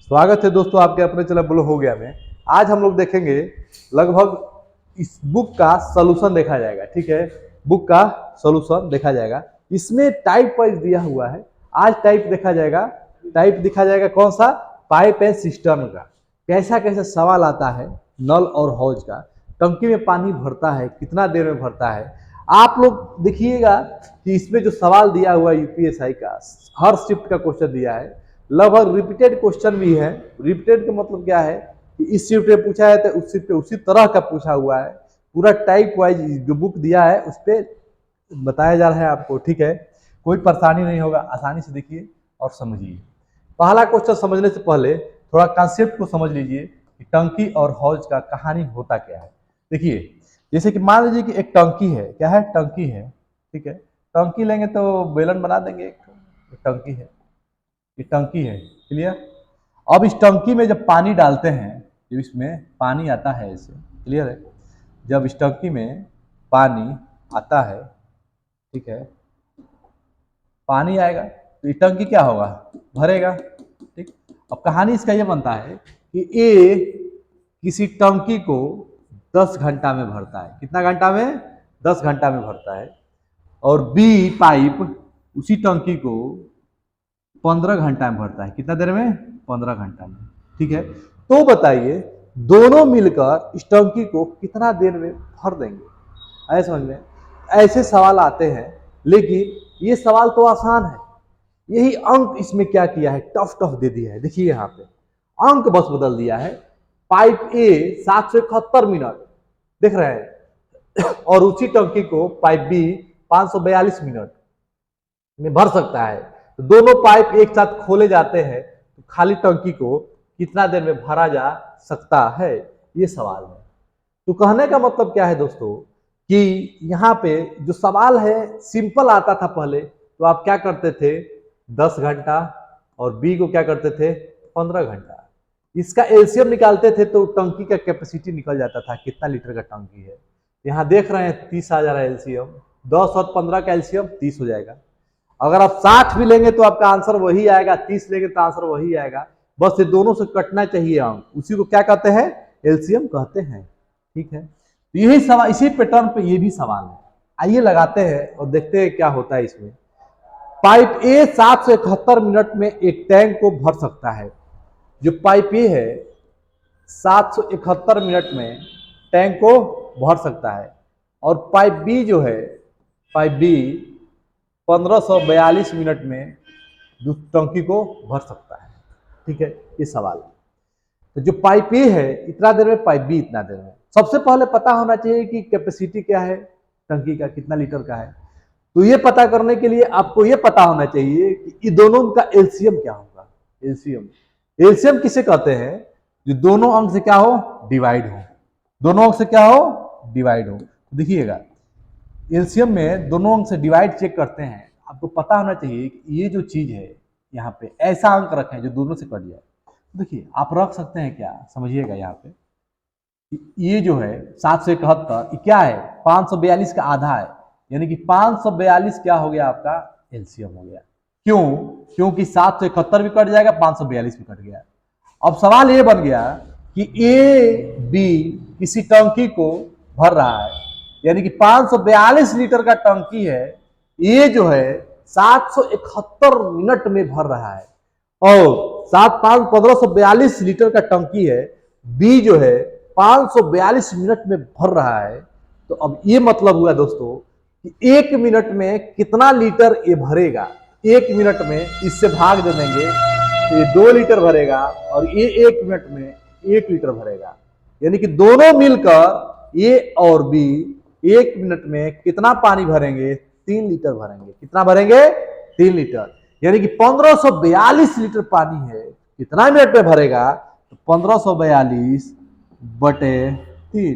स्वागत है दोस्तों आपके अपने चैनल ब्लॉग हो गया में। आज हम लोग देखेंगे लगभग इस बुक का सॉल्यूशन देखा जाएगा। ठीक है, बुक का सॉल्यूशन देखा जाएगा। इसमें टाइप वाइज दिया हुआ है। आज टाइप देखा जाएगा। टाइप दिखा जाएगा कौन सा, पाइप एंड सिस्टम का। कैसा कैसा सवाल आता है नल और हौज का। टंकी में पानी भरता है कितना देर में भरता है। आप लोग देखिएगा कि इसमें जो सवाल दिया हुआ है यूपीएसआई का, हर शिफ्ट का क्वेश्चन दिया है। लगभग रिपीटेड क्वेश्चन भी है। रिपीटेड का मतलब क्या है कि इस शिफ्ट में पूछा है तो उस शिफ्ट पे उसी तरह का पूछा हुआ है। पूरा टाइप वाइज जो बुक दिया है उस पर बताया जा रहा है आपको। ठीक है, कोई परेशानी नहीं होगा, आसानी से देखिए और समझिए। पहला क्वेश्चन समझने से पहले थोड़ा कॉन्सेप्ट को समझ लीजिए कि टंकी और हौज का कहानी होता क्या है। देखिए, जैसे कि मान लीजिए कि एक टंकी है। क्या है? टंकी है। ठीक है, टंकी लेंगे तो बेलन बना देंगे। एक टंकी है, ये टंकी है। क्लियर? अब इस टंकी में जब पानी डालते हैं, जब इसमें पानी आता है ऐसे, क्लियर है, जब इस टंकी में पानी आता है, ठीक है, पानी आएगा तो ये टंकी क्या होगा, भरेगा। ठीक, अब कहानी इसका ये बनता है कि ए किसी टंकी को 10 घंटा में भरता है। कितना घंटा में? 10 घंटा में भरता है। और बी पाइप उसी टंकी को 15 घंटा में भरता है। कितना देर में? 15 घंटा में। ठीक है, तो बताइए दोनों मिलकर इस टंकी को कितना देर में भर देंगे। ऐसे समझ में ऐसे सवाल आते हैं, लेकिन ये सवाल तो आसान है। यही अंक इसमें क्या किया है, टफ टफ दे दिया है। देखिए यहाँ पे अंक बस बदल दिया है। पाइप ए 771 मिनट देख रहे हैं और उसी टंकी को पाइप बी 542 मिनट में भर सकता है। तो दोनों पाइप एक साथ खोले जाते हैं तो खाली टंकी को कितना देर में भरा जा सकता है, ये सवाल है। तो कहने का मतलब क्या है दोस्तों कि यहाँ पे जो सवाल है सिंपल आता था पहले, तो आप क्या करते थे, 10 घंटा, और बी को क्या करते थे, 15 घंटा। इसका एलसीएम निकालते थे तो टंकी का कैपेसिटी निकल जाता था कितना लीटर का टंकी है। यहाँ देख रहे हैं 30 आ जा रहा है एलसीएम, 10 और 15 का एलसीएम 30 हो जाएगा। अगर आप 60 भी लेंगे तो आपका आंसर वही आएगा, 30 लेंगे तो आंसर वही आएगा। बस ये दोनों से कटना चाहिए अंक, उसी को क्या कहते हैं, एलसीएम कहते हैं। ठीक है, तो यही सवाल, इसी पैटर्न पे ये भी सवाल है। आइए लगाते हैं और देखते हैं क्या होता है इसमें। पाइप ए 771 मिनट में एक टैंक को भर सकता है। जो पाइप ए है 771 मिनट में टैंक को भर सकता है। और पाइप बी जो है, पाइप बी 1542 मिनट में टंकी को भर सकता है। ठीक है, ये सवाल है। तो जो पाइप ए है इतना देर में, पाइप बी इतना देर में। सबसे पहले पता होना चाहिए कि कैपेसिटी क्या है टंकी का, कितना लीटर का है। तो ये पता करने के लिए आपको ये पता होना चाहिए कि ये दोनों का एलसीएम क्या होगा। एलसीएम, एलसीएम किसे कहते हैं, जो दोनों अंक से क्या हो, डिवाइड हो। दोनों अंक से क्या हो, डिवाइड हो। तो देखिएगा एलसीएम में दोनों अंक से डिवाइड चेक करते हैं। आपको पता होना चाहिए कि ये जो चीज है यहाँ पे ऐसा अंक रखें जो दोनों से कट जाए। देखिए आप रख सकते हैं क्या, समझिएगा यहाँ पे ये जो है 771 क्या है, 542 का आधा है। यानी कि 542 क्या हो गया आपका, एलसीएम हो गया। क्यों? क्योंकि 771 भी कट जाएगा, 542 भी कट गया। अब सवाल ये बन गया कि ए बी किसी टंकी को भर रहा है, यानी कि 542 लीटर का टंकी है। ये जो है 771 मिनट में भर रहा है। और 1542 लीटर का टंकी है, बी जो है 542 मिनट में भर रहा है। तो अब ये मतलब हुआ दोस्तों कि 1 मिनट में कितना लीटर ये भरेगा। 1 मिनट में इससे भाग दे देंगे तो ये 2 लीटर भरेगा, और ये 1 मिनट में 1 लीटर भरेगा। यानी कि दोनों मिलकर ए और बी 1 मिनट में कितना पानी भरेंगे, 3 लीटर भरेंगे। कितना भरेंगे, 3 लीटर। यानी कि 1542 लीटर पानी है, कितना मिनट में भरेगा, तो 1542 बटे 3।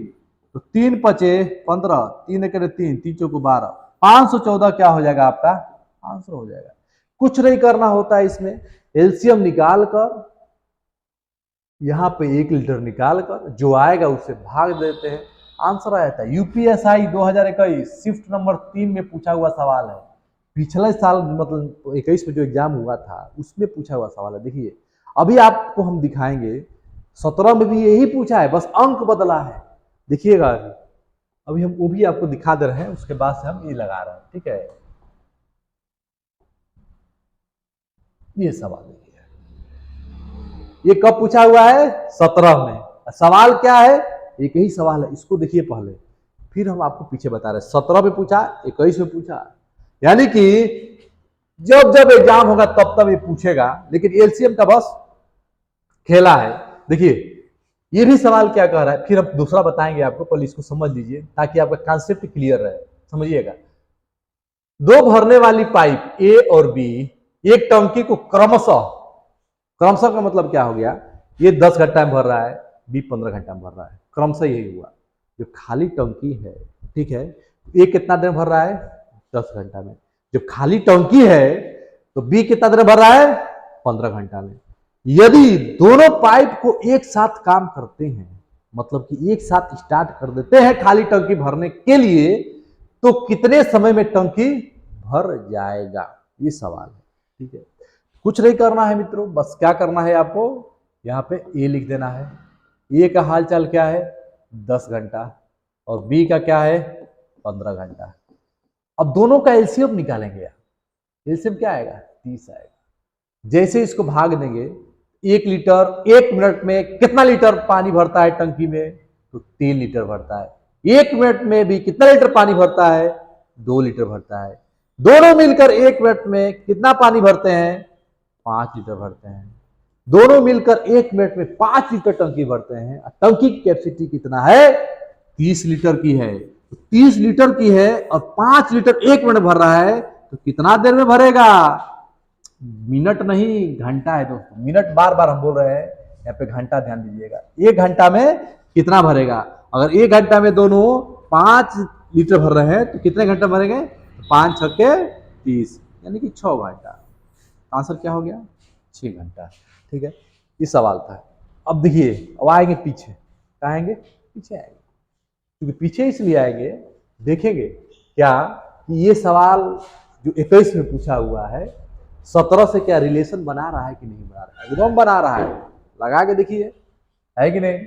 तो 3 पचे 15, 3 एक 3, 3 चौको 12, 514 क्या हो जाएगा आपका आंसर हो जाएगा। कुछ नहीं करना होता है इसमें, एलसीएम निकाल कर यहाँ पे 1 लीटर निकाल कर जो आएगा उससे भाग देते हैं, आंसर आ जाता है। यूपीएसआई 2021 शिफ्ट नंबर 3 में पूछा हुआ सवाल है। पिछले साल मतलब 21 में जो एग्जाम हुआ था उसमें पूछा हुआ सवाल है। देखिए अभी आपको हम दिखाएंगे 17 में भी यही पूछा है, बस अंक बदला है। देखिएगा अभी हम वो भी आपको दिखा दे रहे हैं, उसके बाद से हम ये लगा रहे हैं, ठीक है। ये सवाल देखिए, ये कब पूछा हुआ है? 17 में। सवाल क्या है? एक ही सवाल है, इसको देखिए पहले, फिर हम आपको पीछे बता रहे हैं। 17 में पूछा, 21 में पूछा, यानी कि जब जब एग्जाम होगा तब तब ये पूछेगा, लेकिन एलसीएम का बस खेला है। देखिए ये भी सवाल क्या कह रहा है, फिर हम दूसरा बताएंगे आपको, पहले इसको समझ लीजिए ताकि आपका कॉन्सेप्ट क्लियर रहे। समझिएगा, दो भरने वाली पाइप ए और बी एक टंकी को क्रमशः, क्रमशः का मतलब क्या हो गया, ये 10 घंटा में भर रहा है, बी 15 घंटा में भर रहा है, क्रमशः यही हुआ। जो खाली टंकी है, ठीक है, ए कितना देर भर रहा है? 10 घंटा में। जो खाली टंकी है तो बी कितना देर भर रहा है? 15 घंटा में। यदि दोनों पाइप को एक साथ काम करते हैं, मतलब कि एक साथ स्टार्ट कर देते हैं खाली टंकी भरने के लिए, तो कितने समय में टंकी भर जाएगा? ये सवाल है, ठीक है। कुछ नहीं करना है मित्रों, बस क्या करना है आपको, यहाँ पे ए लिख देना है। ए का हालचाल क्या है? 10 घंटा, और बी का क्या है? 15 घंटा। अब दोनों का एलसीएम निकालेंगे। एलसीएम क्या आएगा? 30 आएगा। जैसे इसको भाग देंगे, 1 लीटर 1 मिनट में कितना लीटर पानी भरता है टंकी में? तो 3 लीटर भरता है। 1 मिनट में भी कितना लीटर पानी भरता है? 2 लीटर भरता है। दोनों मिलकर 1 मिनट में कितना पानी भरते हैं? 5 लीटर भरते हैं। दोनों मिलकर 1 मिनट में 5 लीटर टंकी भरते हैं। टंकी की कैपेसिटी कितना है? 30 लीटर की है। 30 लीटर की है और 5 लीटर 1 मिनट भर रहा है, तो कितना देर में भरेगा? मिनट नहीं, घंटा है दोस्तों। मिनट बार बार हम बोल रहे हैं, यहाँ पे घंटा ध्यान दीजिएगा। 1 घंटा में कितना भरेगा? अगर 1 घंटा में दोनों 5 लीटर भर रहे हैं तो कितने घंटे भरेंगे? 5 छक्के 30, यानी कि 6 घंटा। आंसर क्या हो गया? 6 घंटा। ठीक है, ये सवाल था। अब देखिए, अब आएंगे पीछे। कहाँ आएंगे? पीछे आएंगे, क्योंकि पीछे इसलिए आएंगे, देखेंगे क्या कि ये सवाल जो 21 में पूछा हुआ है 17 से क्या रिलेशन बना रहा है कि नहीं बना रहा है? एकदम बना रहा है। लगा के देखिए, है कि नहीं।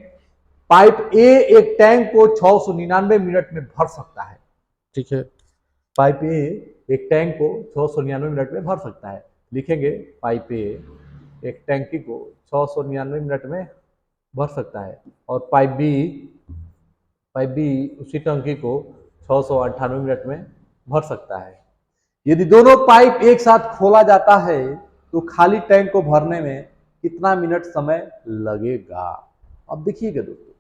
पाइप ए एक टैंक को 699 मिनट में भर सकता है, ठीक है। पाइप ए एक टैंक को 699 मिनट में भर सकता है। लिखेंगे, पाइप ए एक टैंकी को 699 मिनट में भर सकता है, और पाइप बी उसी टंकी को 698 मिनट में भर सकता है। यदि दोनों पाइप एक साथ खोला जाता है तो खाली टैंक को भरने में कितना मिनट समय लगेगा? अब देखिएगा दोस्तों,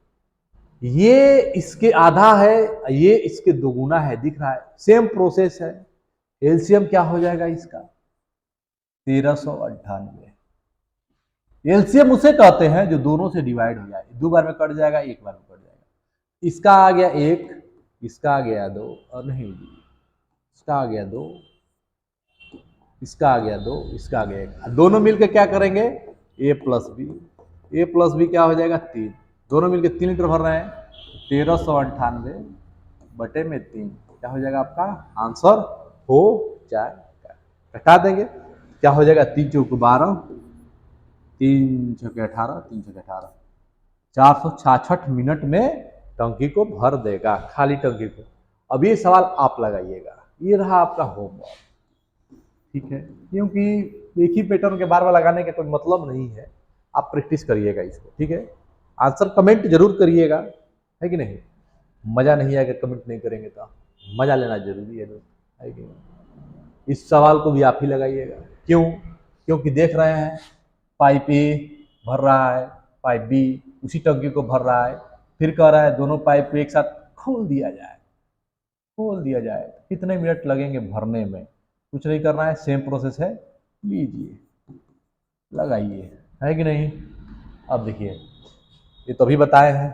ये इसके आधा है, ये इसके दोगुना है, दिख रहा है, सेम प्रोसेस है। एलसीएम क्या हो जाएगा इसका? 1398। एलसीएम उसे कहते हैं जो दोनों से डिवाइड हो जाए, 2 बार में कट जाएगा, 1 बार में कट जाएगा। इसका आ गया 1, इसका आ गया 2, और नहीं, इसका आ गया 2, इसका आ गया 2, इसका आ गया 1। दोनों मिलकर क्या करेंगे? ए प्लस बी क्या हो जाएगा? 3। दोनों मिलकर 3 लीटर भर रहे हैं, 1398 बटे में 3 क्या हो जाएगा? आपका आंसर हो जाएगा। घटा देंगे, क्या हो जाएगा? 3 चौक 12, 3 छक्के 18, 3 छक्के 18, 466 मिनट में टंकी को भर देगा, खाली टंकी को। अब ये सवाल आप लगाइएगा, ये रहा आपका होमवर्क, ठीक है। क्योंकि एक ही पैटर्न के बार बार लगाने का कोई मतलब नहीं है, आप प्रैक्टिस करिएगा इसको, ठीक है। आंसर कमेंट जरूर करिएगा, है कि नहीं। मजा नहीं आएगा कमेंट नहीं करेंगे तो, मजा लेना जरूरी है दोस्त, है कि नहीं। इस सवाल को भी आप ही लगाइएगा। क्यों? क्योंकि देख रहे हैं पाइप ए भर रहा है, पाइप बी उसी टंकी को भर रहा है, फिर कह रहा है दोनों पाइप को एक साथ खोल दिया जाए, कितने मिनट लगेंगे भरने में? कुछ नहीं करना है, सेम प्रोसेस है, लीजिए लगाइए, है कि नहीं। अब देखिए, ये तो अभी बताए हैं।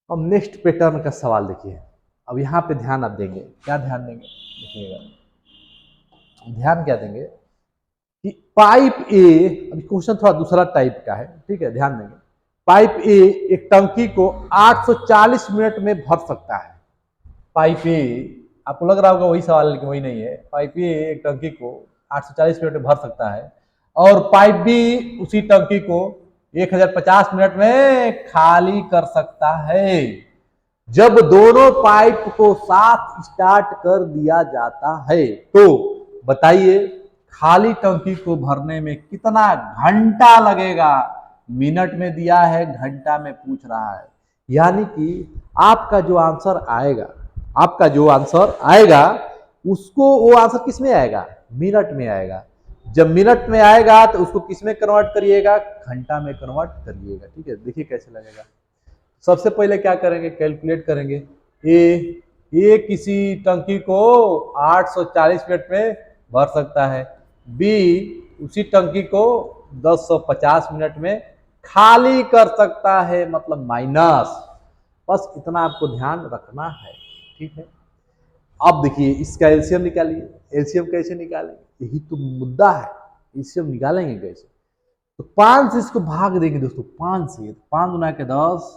अब नेक्स्ट पैटर्न का सवाल देखिए। अब यहाँ पे ध्यान आप देंगे, क्या ध्यान देंगे? देखिएगा, ध्यान क्या देंगे कि पाइप ए, अभी क्वेश्चन थोड़ा दूसरा टाइप का है, ठीक है, ध्यान देंगे। पाइप ए एक टंकी को 840 मिनट में भर सकता है। पाइप ए, आपको लग रहा होगा वही सवाल, लेकिन वही नहीं है। पाइप ए एक टंकी को 840 मिनट में भर सकता है। और पाइप भी उसी टंकी को 1050 मिनट में खाली कर सकता है। जब दोनों पाइप को साथ स्टार्ट कर दिया जाता है तो बताइए खाली टंकी को भरने में कितना घंटा लगेगा। मिनट में दिया है, घंटा में पूछ रहा है। यानी कि आपका जो आंसर आएगा, आपका जो आंसर आएगा उसको वो आंसर किस में आएगा, मिनट में आएगा। जब मिनट में आएगा तो उसको किस में कन्वर्ट करिएगा, घंटा में कन्वर्ट करिएगा। ठीक है, देखिए कैसे लगेगा। सबसे पहले क्या करेंगे, कैलकुलेट करेंगे। ए किसी टंकी को 840 मिनट में भर सकता है, बी उसी टंकी को 1050 मिनट में खाली कर सकता है, मतलब माइनस। बस इतना आपको ध्यान रखना है। ठीक है, अब देखिए इसका एलसीएम निकालिए। एलसीएम कैसे निकालेंगे, यही तो मुद्दा है। एलसीएम निकालेंगे कैसे, तो 5 से इसको भाग देंगे दोस्तों, 5 से। 5 गुना के 10,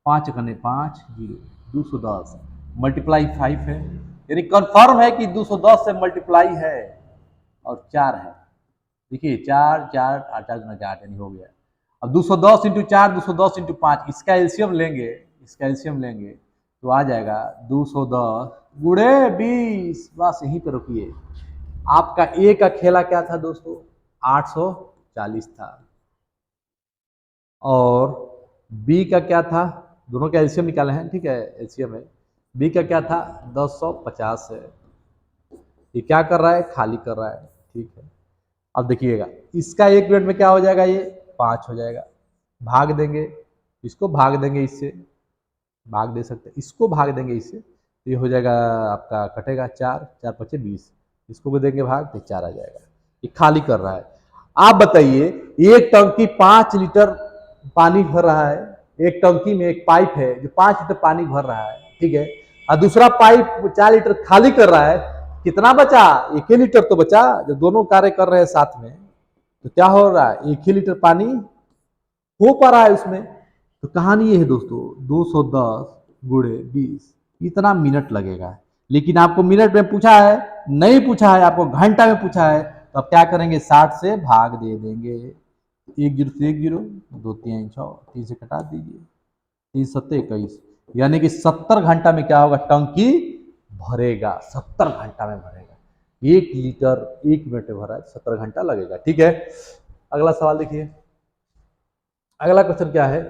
5 कने 5, 0, 210 मल्टीप्लाई 5 है, यानी कंफर्म है कि 210 से मल्टीप्लाई है और 4 है। देखिए 4 4 8 4 गुना 8 यानी हो गया। अब 210 इंटू 4, 210 इंटू 5, इसका एलसीएम लेंगे, इसका एलसीएम लेंगे तो आ जाएगा 210 गुणे 20। बस यहीं पर रुकिए। आपका ए का खेला क्या था दोस्तों, 840 था, और बी का क्या था, दोनों का एलसीएम निकाले हैं। ठीक है, एलसीएम है। बी का क्या था, 1050 है। ये क्या कर रहा है, खाली कर रहा है। ठीक है, अब देखिएगा इसका 1 मिनट में क्या हो जाएगा, ये 5 हो जाएगा। भाग देंगे, इसको भाग देंगे इससे, भाग दे सकते हैं, इसको भाग देंगे इससे, तो ये हो जाएगा आपका, कटेगा 4 4 पचे 20, इसको भी देंगे भाग तो 4 आ जाएगा। ये खाली कर रहा है। आप बताइए एक टंकी 5 लीटर पानी भर रहा है, एक टंकी में एक पाइप है जो 5 लीटर पानी भर रहा है। ठीक है, और दूसरा पाइप 4 लीटर खाली कर रहा है, कितना बचा, 1 ही लीटर तो बचा। जब दोनों कार्य कर रहे हैं साथ में तो क्या हो रहा है, 1 ही लीटर पानी हो पा रहा है उसमें। तो कहानी ये है दोस्तों, 210 गुणे 20 इतना मिनट लगेगा। लेकिन आपको मिनट में पूछा है, नहीं पूछा है, आपको घंटा में पूछा है, तो अब क्या करेंगे, 60 से भाग दे देंगे। 1 जीरो से 1 जीरो, 2 3 6, 3 से कटा दीजिए, 3 7 21, यानी कि 70 घंटा में क्या होगा, टंकी भरेगा। 70 घंटा में भरेगा। 1 लीटर 1 मिनट में भरा है, 70 घंटा लगेगा। ठीक है, अगला सवाल देखिए। अगला क्वेश्चन क्या है,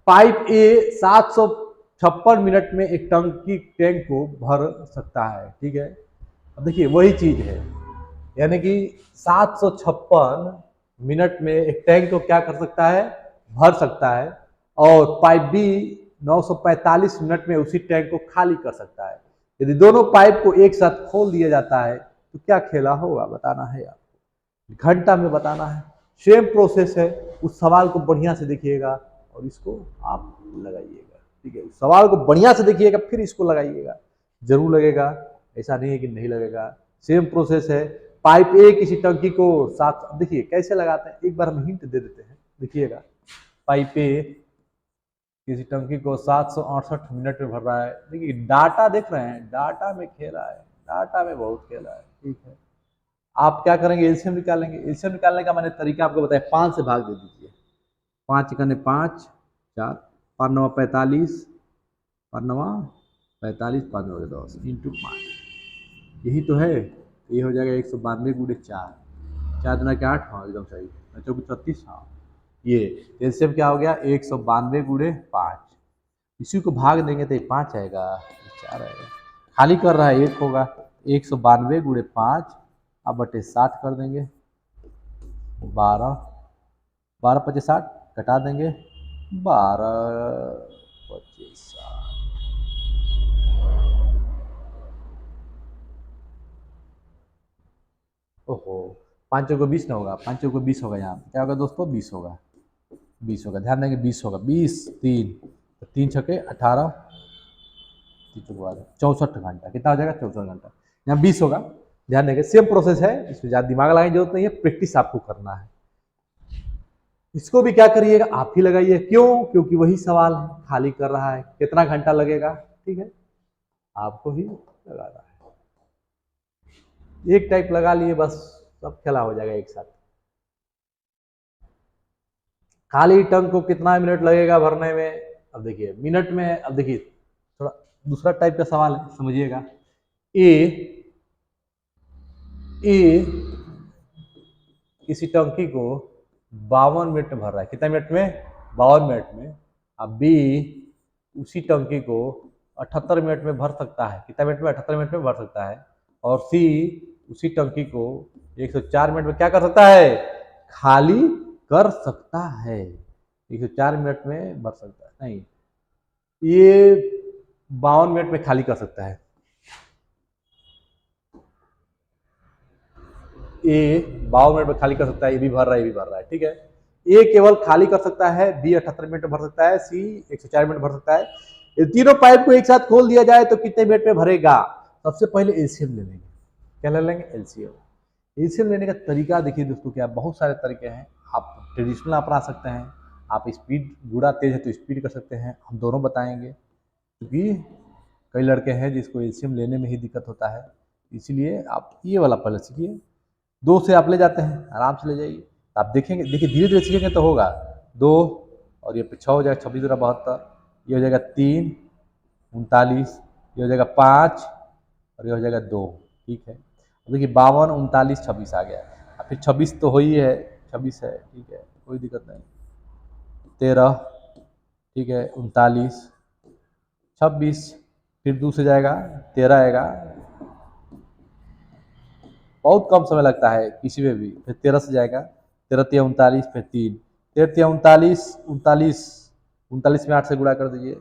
पाइप ए 756 मिनट में एक टंकी टैंक को भर सकता है। ठीक है, अब देखिए वही चीज है, यानी कि 756 मिनट में एक टैंक को क्या कर सकता है, भर सकता है, और पाइप बी 945 मिनट में उसी टैंक को खाली कर सकता है। यदि दोनों पाइप को एक साथ खोल दिया जाता है तो क्या खेला होगा, बताना है आपको, घंटा में बताना है। सेम प्रोसेस है, उस सवाल को बढ़िया से देखिएगा और इसको आप लगाइएगा। ठीक है, उस सवाल को बढ़िया से देखिएगा फिर इसको लगाइएगा, जरूर लगेगा, ऐसा नहीं है कि नहीं लगेगा। सेम प्रोसेस है। पाइप ए किसी टंकी को साथ, देखिए कैसे लगाते हैं, एक बार हम हिंट दे देते हैं, देखिएगा। पाइप ए किसी टंकी को 768 मिनट में भर रहा है। देखिए डाटा देख रहे हैं, डाटा में खेला है, डाटा में बहुत खेला है। ठीक है, आप क्या करेंगे, एलसीएम निकालेंगे। एलसीएम निकालने का मैंने तरीका आपको बताया, 5 से भाग दे दीजिए। 5 कने 5, 4, 5 9 45, 5 9 45, 5 9 10 इंटू 5, यही तो है। ये हो जाएगा 192 गुणे 4, 4 दुना के 8, हाँ एकदम सही, 34, हाँ। ये एलसीएम क्या हो गया, 192 गुणे 5, इसी को भाग देंगे तो 5 आएगा, 4 आएगा। खाली कर रहा है 1 होगा, 192 गुणे 5 अब बटे 60 कर देंगे, 12 12 पचे 60 कटा देंगे, 12 पचे 60। ओहो, 5 को 20 ना होगा, 5 को 20 होगा, यहाँ क्या होगा दोस्तों, 20 होगा, 20 होगा, ध्यान देंगे 20 होगा, 20 3 तो 3 छके 18, 64 घंटा, कितना हो जाएगा, 64 घंटा। यहाँ 20 होगा, ध्यान देंगे। सेम प्रोसेस है, इसमें ज़्यादा दिमाग लगाने की जरूरत नहीं है, प्रैक्टिस आपको करना है। इसको भी क्या करिएगा, आप ही लगाइए। क्यों, क्योंकि वही सवाल है, खाली कर रहा है, कितना घंटा लगेगा। ठीक है, आपको ही लगाना है। एक टाइप लगा लिए बस, सब खेला हो जाएगा एक साथ। खाली टंक को कितना मिनट लगेगा भरने में? अब देखिए मिनट में, अब देखिए थोड़ा दूसरा टाइप का सवाल है, समझिएगा। ए ए किसी टंकी को 52 मिनट में भर रहा है, कितने मिनट में? 52 मिनट में। अब बी उसी टंकी को 78 मिनट में भर सकता है, कितने मिनट में? 78 मिनट में भर सकता है। और सी उसी टंकी को 104 मिनट में क्या कर सकता है? खाली कर सकता है। 104 मिनट में भर सकता है, नहीं, ये 52 मिनट में खाली कर सकता है। ए 52 मिनट में खाली कर सकता है, ये भी भर रहा है, ये भी भर रहा है, ठीक है। ए केवल खाली कर सकता है, बी 78 मिनट में भर सकता है, सी 104 मिनट भर सकता है। ये तीनों पाइप को एक साथ खोल दिया जाए तो कितने मिनट में भरेगा? सबसे पहले एलसीएम ले लेंगे। क्या ले लेंगे? एलसीएम। एलसीएम लेने का तरीका देखिए दोस्तों, क्या बहुत सारे तरीके हैं। आप ट्रेडिशनल अपना सकते हैं, आप स्पीड, गुड़ा तेज है तो स्पीड कर सकते हैं, हम दोनों बताएंगे, क्योंकि कई लड़के हैं जिसको एलसीएम लेने में ही दिक्कत होता है। इसीलिए आप ये वाला पहले सीखिए। 2 से आप ले जाते हैं, आराम से ले जाइए, आप देखेंगे, देखिए धीरे धीरे सीखेंगे तो होगा। 2 और ये 6 हो जाएगा, 26 दूना 72, ये हो जाएगा 3 39, ये हो जाएगा 5 और ये हो जाएगा 2, ठीक है। देखिए 52 39 26 आ गया, और फिर 26 तो हो ही है, 26 है, ठीक है, कोई दिक्कत नहीं। 13, ठीक है, 39 26, फिर 2 से जाएगा, 13 आएगा, बहुत कम समय लगता है किसी में भी। फिर 13 से जाएगा, 13 तिया 39, फिर 3, 13 तिया 39, 39, 39 में 8 से गुणा कर दीजिए,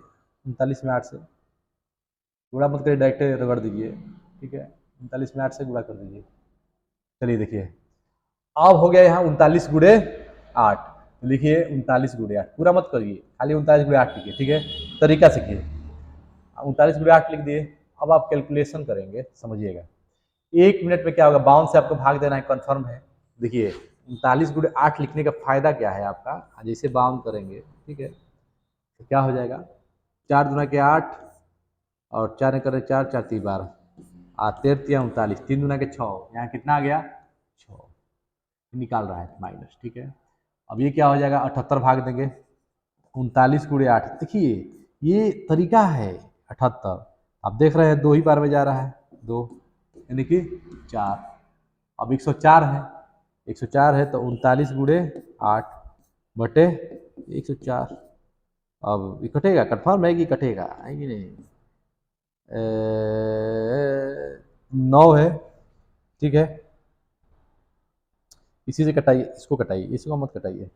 39 में 8 से गुणा मत करिए, डायरेक्ट रगड़ दीजिए, ठीक है। 39 में 8 से गुणा कर दीजिए। चलिए देखिए, अब हो गया यहाँ 39 गुणे 8, लिखिए 39 गुणे 8, पूरा मत करिए, खाली 39 गुणे 8 लिखिए, ठीक है। तरीका सीखिए, 39 गुणे 8 लिख दिए। अब आप कैलकुलेशन करेंगे, समझिएगा। 1 मिनट में क्या होगा? 52 से आपको भाग देना है, कन्फर्म है। देखिए 39 गुणे 8 लिखने का फायदा क्या है आपका? जैसे 52 करेंगे, ठीक है, तो क्या हो जाएगा? 4 दूना के 8 और 4 करें 4, 4 3 12, 13 तिया 39, 3 दूना के 6, यहाँ कितना आ गया? 6 निकाल रहा है माइनस, ठीक है। अब ये क्या हो जाएगा? 78 भाग देंगे 39 गुणे 8, देखिए ये तरीका है। 78 आप देख रहे हैं 2 ही बार में जा रहा है, 2 यानी कि 4। अब 104 है, 104 है तो 39 गुणे 8 बटे 104। अब ये कटेगा, कन्फर्म है कि कटेगा, है कि नहीं? 9 है, ठीक है। इसी से कटाइए, इसको कटाइए, इसको मत कटाइए।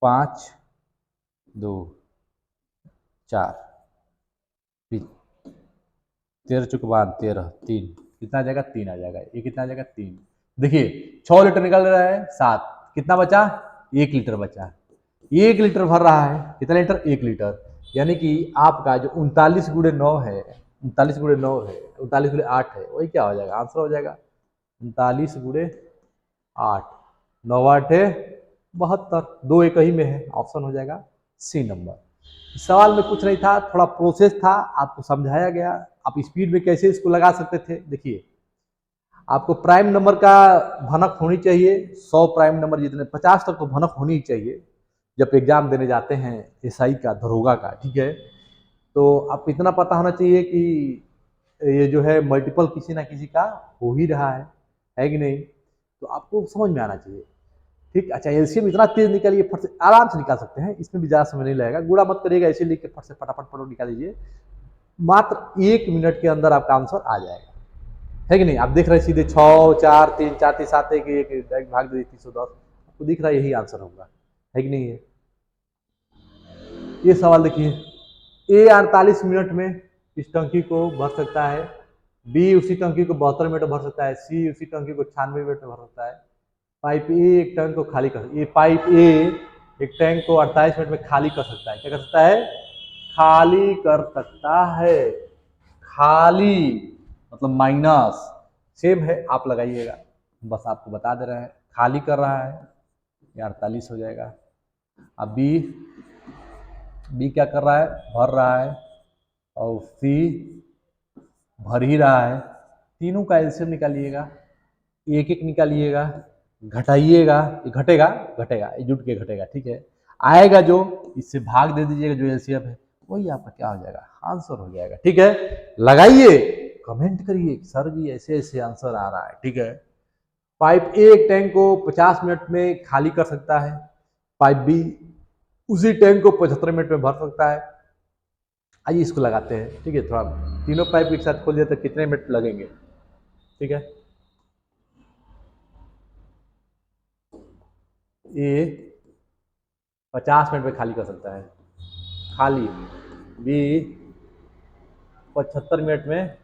5 2 4, फिर 13 चुकवान 13, 3 कितना आ जाएगा? 3 आ जाएगा। ये कितना आ जाएगा? 3। देखिए 6 लीटर निकल रहा है, 7, कितना बचा? 1 लीटर बचा। 1 लीटर भर रहा है, कितना लीटर? 1 लीटर। यानी कि आपका जो 39 गुणे 9 है, 39 गुणे 9 है, 39 गुणे 8 है, वही क्या हो जाएगा? आंसर हो जाएगा 39 गुणे 8, 9 8 72, 2 एक ही में है, ऑप्शन हो जाएगा सी नंबर। सवाल में कुछ नहीं था, थोड़ा प्रोसेस था, आपको समझाया गया, आप स्पीड में कैसे इसको लगा सकते थे। देखिए आपको प्राइम नंबर का भनक होनी चाहिए, 100 प्राइम नंबर जितने 50 तक तो भनक होनी ही चाहिए जब एग्जाम देने जाते हैं एसआई का, दरोगा का, ठीक है। तो आप इतना पता होना चाहिए कि ये जो है मल्टीपल किसी ना किसी का हो ही रहा है कि नहीं? तो आपको समझ में आना चाहिए, ठीक। अच्छा एलसीएम इतना तेज निकालिए, फट से आराम से निकाल सकते हैं, इसमें भी ज़्यादा समय नहीं लगेगा, गुणा मत करिएगा, ऐसे लिख के फट से फटाफट पढ़ो निकाल लीजिए, मात्र 1 मिनट के अंदर आपका आंसर आ जाएगा, है कि नहीं? आप देख रहे हैं सीधे 6 4 3 4 3 7 1 डायरेक्ट भाग दे 310, आपको दिख रहा है यही आंसर होगा, है कि नहीं? है ये सवाल देखिए, ए 48 मिनट में इस टंकी को भर सकता है, बी उसी टंकी को 72 मिनट में भर सकता है, सी उसी टंकी को 96 मिनट में भर सकता है। पाइप ए एक टैंक को खाली कर, ये पाइप ए एक टैंक को 48 मिनट में खाली कर सकता है। क्या कर सकता है? खाली कर सकता है। खाली मतलब माइनस, सेम है, आप लगाइएगा, बस आपको बता दे रहे हैं खाली कर रहा है, ये 48 हो जाएगा। अब बी, बी क्या कर रहा है? भर रहा है। और सी भर ही रहा है। तीनों का एलसीएम निकालिएगा, एक एक निकालिएगा, घटाइएगा, ये घटेगा, घटेगा, ये जुट के घटेगा, ठीक है। आएगा जो, इससे भाग दे दीजिएगा जो एलसीएम है, वही आपका क्या हो जाएगा, आंसर हो जाएगा, ठीक है। लगाइए, कमेंट करिए सर जी ऐसे ऐसे आंसर आ रहा है, ठीक है। पाइप ए एक टैंक को 50 मिनट में खाली कर सकता है, पाइप बी उसी टैंक को 75 मिनट में भर सकता है। आइए इसको लगाते हैं, ठीक है। थोड़ा तीनों पाइप एक साथ खोल दिया तो कितने मिनट लगेंगे, ठीक है। ए 50 मिनट में खाली कर सकता है, खाली। बी 75 मिनट में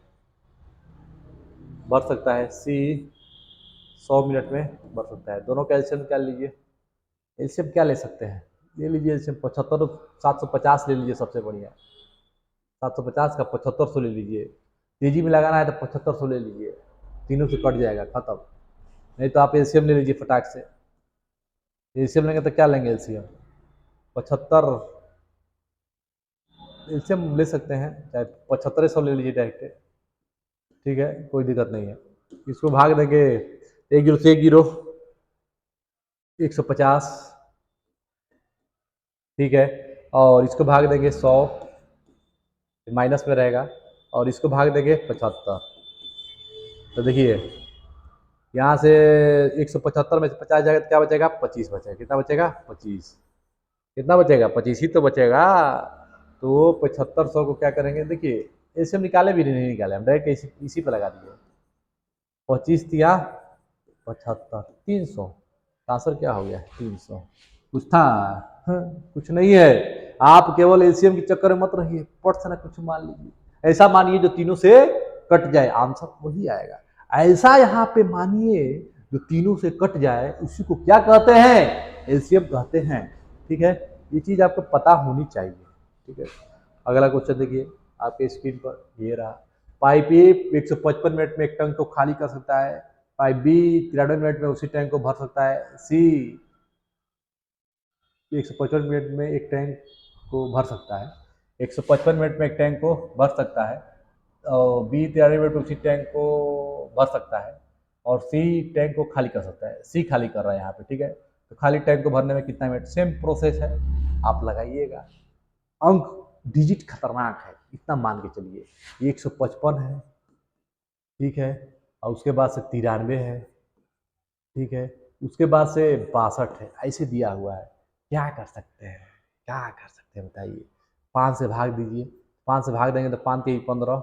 भर सकता है, सी 100 मिनट में भर सकता है। दोनों का एलसीएम क्या लीजिए, एलसीएम क्या ले सकते हैं, ले लीजिए एलसीएम 75, 750 ले लीजिए, सबसे बढ़िया। 750 का 7500 ले लीजिए, तेजी में लगाना है तो 7500 ले लीजिए, तीनों से कट जाएगा, खत्म। नहीं तो आप एलसीएम ले लीजिए फटाक से। एलसीएम लेंगे तो क्या लेंगे, एलसीएम 75, एलसीएम ले सकते हैं, चाहे 7500 ले लीजिए डायरेक्ट, ठीक है, कोई दिक्कत नहीं है। इसको भाग देंगे, 1 जीरो से 1 जीरो, 150, ठीक है। और इसको भाग देंगे 100, माइनस में रहेगा, और इसको भाग देंगे 75। तो देखिए यहाँ से 175 में से 50 जाएगा तो क्या बचेगा, 25 बचेगा। कितना बचेगा, 25। कितना बचेगा, 25 ही तो बचेगा। तो 7500 को क्या करेंगे, देखिए ऐसे हम निकाले भी नहीं निकाले, हम डायरेक्ट इसी पे लगा दिए। 25 तिया 75, 300, आंसर क्या हो गया, 300। कुछ था, कुछ नहीं है। आप केवल एलसीएम के चक्कर में मत रहिए, पट से ना कुछ मान लीजिए। ऐसा मानिए जो तीनों से कट जाए, आंसर वही आएगा। ऐसा यहाँ पे मानिए जो तीनों से कट जाए, उसी को क्या कहते हैं, एलसीएम कहते हैं, ठीक है। ये चीज आपको पता होनी चाहिए, ठीक है। अगला क्वेश्चन देखिए आपके स्क्रीन पर, ये रहा। पाइप ए 155 मिनट में एक टंक को खाली कर सकता है, पाइप बी 93 मिनट में उसी टैंक को भर सकता है, सी 155 मिनट में एक टैंक को भर सकता है, 155 मिनट में एक टैंक को भर सकता है, और बी 93 मिनट में उसी टैंक को भर सकता है, और सी टैंक को खाली कर सकता है। सी खाली कर रहा है यहाँ पे, ठीक है। तो खाली टैंक को भरने में कितना मिनट, सेम प्रोसेस है, आप लगाइएगा। अंक डिजिट खतरनाक है, इतना मान के चलिए। 155 है, ठीक है, और उसके बाद से 93 है, ठीक है, उसके बाद से 62 है, ऐसे दिया हुआ है। क्या कर सकते हैं, क्या कर सकते हैं बताइए। 5 से भाग दीजिए, 5 से भाग देंगे तो 5 3 15,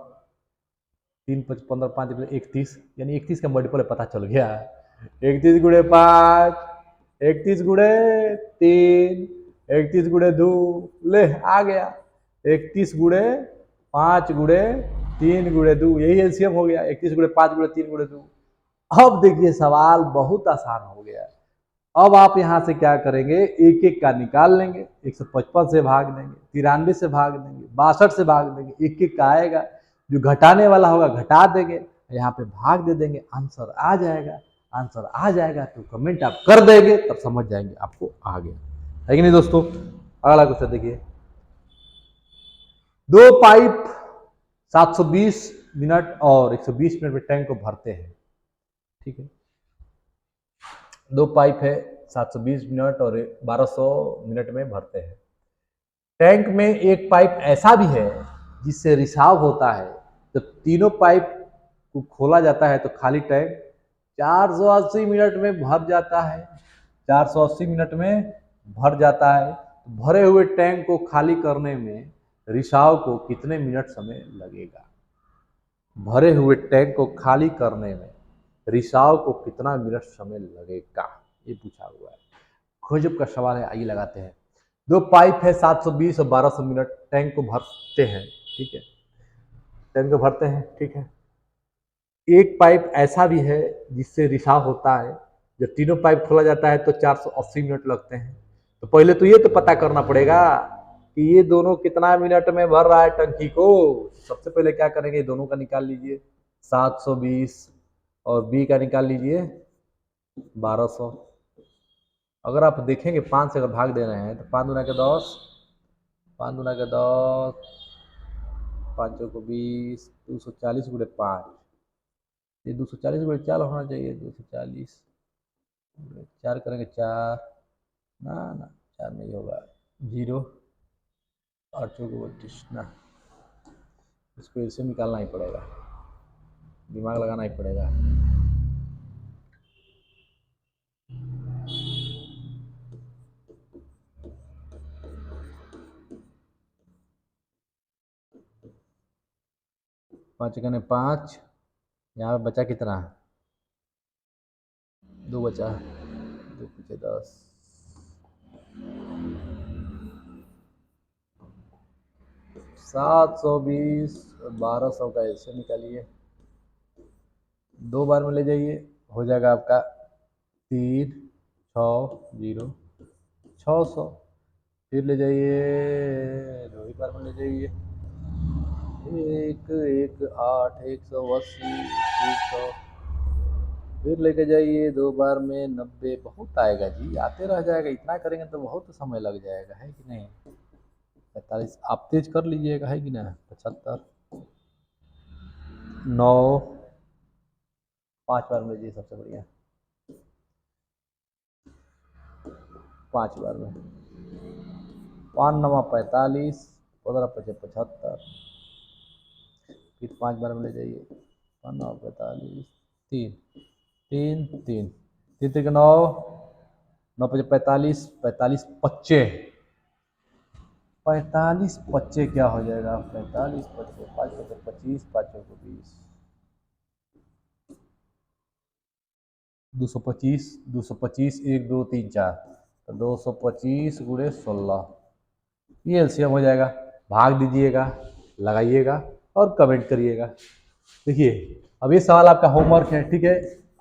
3 5 15, 5 31, यानी 31 का मल्टीपल पता चल गया। 31 गुणे 5, 31 गुणे 3, 31 गुणे 2, ले आ गया। 31 गुणे 5 गुणे 3 गुणे 2, यही एलसीएम हो गया। 31 गुणे 5 गुणे 3 गुणे 2। अब देखिए सवाल बहुत आसान हो गया। अब आप यहां से क्या करेंगे, एक एक का निकाल लेंगे, 155 से भाग देंगे, 93 से भाग देंगे, 62 से भाग देंगे, एक एक का आएगा, जो घटाने वाला होगा घटा देंगे, यहाँ पे भाग दे देंगे, आंसर आ जाएगा। आंसर आ जाएगा तो कमेंट आप कर देंगे, तब समझ जाएंगे आपको आ गया है कि नहीं दोस्तों। अगला क्वेश्चन देखिए, दो पाइप 720 मिनट और 120 मिनट में टैंक को भरते हैं, ठीक है। दो पाइप है, 720 मिनट और 1200 मिनट में भरते हैं। टैंक में एक पाइप ऐसा भी है जिससे रिसाव होता है, जब तीनों पाइप को खोला जाता है तो खाली टैंक 480 मिनट में भर जाता है। 480 मिनट में भर जाता है। भरे हुए टैंक को खाली करने में रिसाव को कितने मिनट समय लगेगा। भरे हुए टैंक को खाली करने में रिसाव को कितना मिनट समय लगेगा, ये पूछा हुआ है। खोजब का सवाल है, आइए लगाते हैं। दो पाइप है, 720 और 1200 मिनट टैंक को भरते हैं, ठीक है। टैंक को भरते हैं, ठीक है। एक पाइप ऐसा भी है जिससे रिसाव होता है, जब तीनों पाइप खोला जाता है तो 480 मिनट लगते हैं। तो पहले तो ये तो पता करना पड़ेगा कि ये दोनों कितना मिनट में भर रहा है टंकी को। सबसे पहले क्या करेंगे, दोनों का निकाल लीजिए, 720 और बी का निकाल लीजिए 1200। अगर आप देखेंगे 5 से अगर भाग दे रहे हैं तो 5 दूना के 10, 5 दूना के 10, 5 को 20, 240 गुणे 5, ये 240 गुणे 4 होना चाहिए, 240 4 करेंगे 4, ना ना 4 नहीं होगा, 0 और 32 ना, इसको इससे निकालना ही पड़ेगा, दिमाग लगाना ही पड़ेगा। पाँच कने 5, यहाँ पे बचा कितना, 2 बचा, 2 पीछे 10, 720, 1200 का ऐसे निकालिए, 2 बार में ले जाइए, हो जाएगा आपका 3, 6, 0, 600, फिर ले जाइए, 2 ही बार में ले जाइए, 1, 1, 8, 180, 300, फिर लेके जाइए 2 बार में 90, बहुत आएगा जी, आते रह जाएगा, इतना करेंगे तो बहुत समय लग जाएगा, है कि नहीं। 45 आप तेज कर लीजिएगा, है कि ना। 75, 9, 5 बार में लीजिए, सबसे बढ़िया, 5 बार में, 5 9 45, 15 5 75, फिर 5 बार में ले जाइए, 5 9 45, 3 3 3 3 3 9, 9 5 45, 45 25, 45 25 क्या हो जाएगा, 45 25, 5 5 25, 5 को 20, 225, 225, 1 2 3 4, तो 225 गुणे 16, ये एलसीएम हो जाएगा। भाग दीजिएगा, लगाइएगा और कमेंट करिएगा। देखिए अब ये सवाल आपका होमवर्क है, ठीक है।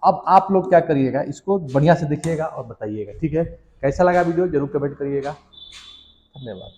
अब आप लोग क्या करिएगा, इसको बढ़िया से देखिएगा और बताइएगा, ठीक है। कैसा लगा वीडियो जरूर कमेंट करिएगा। धन्यवाद।